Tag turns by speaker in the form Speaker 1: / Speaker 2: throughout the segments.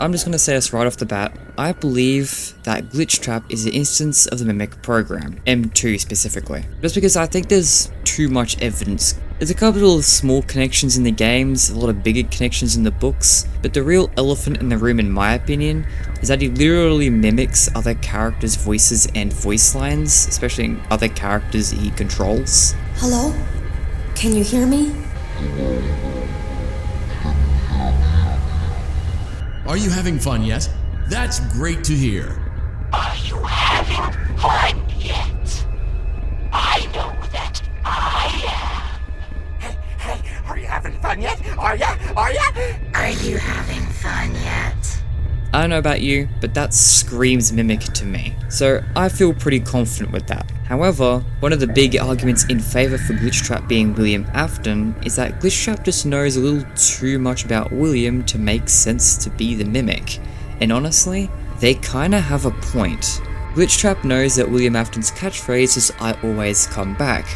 Speaker 1: I'm just gonna say this right off the bat, I believe that Glitchtrap is an instance of the Mimic program, M2 specifically. Just because I think there's too much evidence. There's a couple of small connections in the games, a lot of bigger connections in the books, but the real elephant in the room in my opinion is that he literally mimics other characters' voices and voice lines, especially other characters he controls.
Speaker 2: Hello? Can you hear me?
Speaker 3: Are you having fun yet? That's great to hear.
Speaker 4: Are you having fun yet? I know that I am. Hey, are you having fun yet? Are ya? Are you having fun yet?
Speaker 1: I don't know about you, but that screams Mimic to me, so I feel pretty confident with that. However, one of the big arguments in favour for Glitchtrap being William Afton is that Glitchtrap just knows a little too much about William to make sense to be the Mimic, and honestly, they kinda have a point. Glitchtrap knows that William Afton's catchphrase is "I always come back."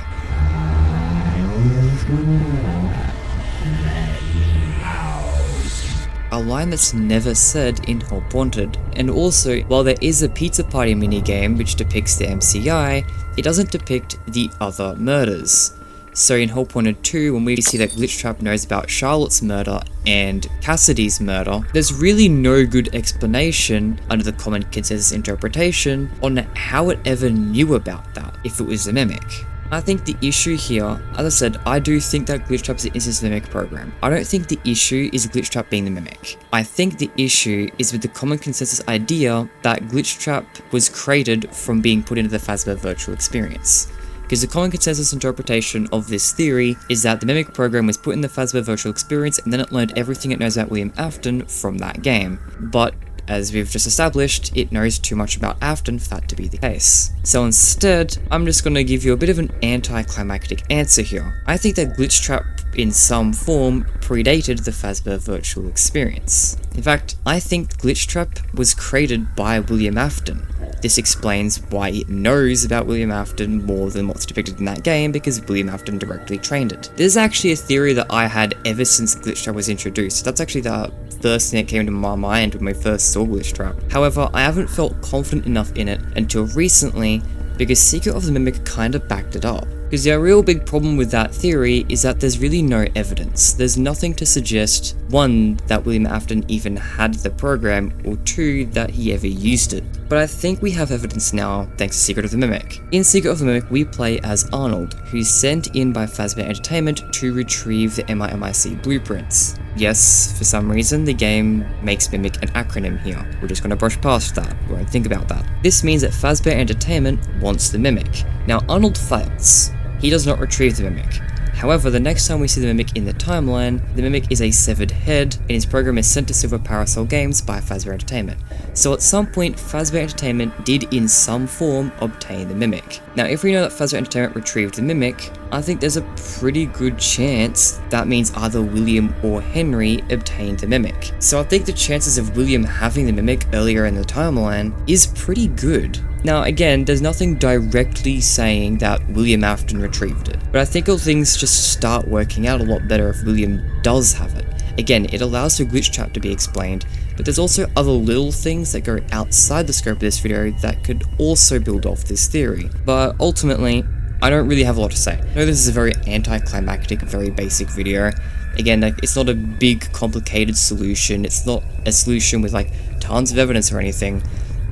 Speaker 1: A line that's never said in Hope Wanted. And also, while there is a pizza party minigame which depicts the MCI, it doesn't depict the other murders. So in Hope Wanted 2, when we see that Glitchtrap knows about Charlotte's murder and Cassidy's murder, there's really no good explanation under the common consensus interpretation on how it ever knew about that, if it was a Mimic. I think the issue here, as I said, I do think that Glitchtrap is an instance of the Mimic program. I don't think the issue is Glitchtrap being the Mimic. I think the issue is with the common consensus idea that Glitchtrap was created from being put into the Fazbear virtual experience. Because the common consensus interpretation of this theory is that the Mimic program was put in the Fazbear virtual experience and then it learned everything it knows about William Afton from that game. But as we've just established, it knows too much about Afton for that to be the case. So instead, I'm just going to give you a bit of an anticlimactic answer here. I think that Glitchtrap in some form predated the Fazbear virtual experience. In fact, I think Glitchtrap was created by William Afton. This explains why it knows about William Afton more than what's depicted in that game, because William Afton directly trained it. This is actually a theory that I had ever since Glitchtrap was introduced. That's actually the first thing that came to my mind when we first saw Glitchtrap. However, I haven't felt confident enough in it until recently, because Secret of the Mimic kinda backed it up. Because the real big problem with that theory is that there's really no evidence. There's nothing to suggest, one, that William Afton even had the program, or two, that he ever used it. But I think we have evidence now thanks to Secret of the Mimic. In Secret of the Mimic, we play as Arnold, who's sent in by Fazbear Entertainment to retrieve the MIC blueprints. Yes, for some reason, the game makes Mimic an acronym here. We're just gonna brush past that, we won't think about that. This means that Fazbear Entertainment wants the Mimic. Now, Arnold fails. He does not retrieve the Mimic. However, the next time we see the Mimic in the timeline, the Mimic is a severed head, and his program is sent to Silver Parasol Games by Fazbear Entertainment. So at some point, Fazbear Entertainment did in some form obtain the Mimic. Now, if we know that Fazbear Entertainment retrieved the Mimic, I think there's a pretty good chance that means either William or Henry obtained the Mimic. So I think the chances of William having the Mimic earlier in the timeline is pretty good. Now again, there's nothing directly saying that William Afton retrieved it, but I think all things just start working out a lot better if William does have it. Again, it allows for Glitchtrap to be explained, but there's also other little things that go outside the scope of this video that could also build off this theory. But ultimately, I don't really have a lot to say. I know this is a very anticlimactic, very basic video. Again, it's not a big, complicated solution. It's not a solution with like tons of evidence or anything.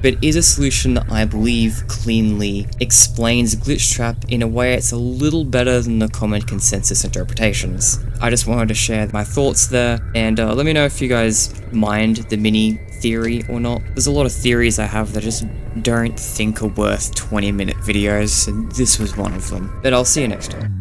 Speaker 1: But it is a solution that I believe cleanly explains Glitchtrap in a way it's a little better than the common consensus interpretations. I just wanted to share my thoughts there, and let me know if you guys mind the mini theory or not. There's a lot of theories I have that I just don't think are worth 20-minute videos, and this was one of them. But I'll see you next time.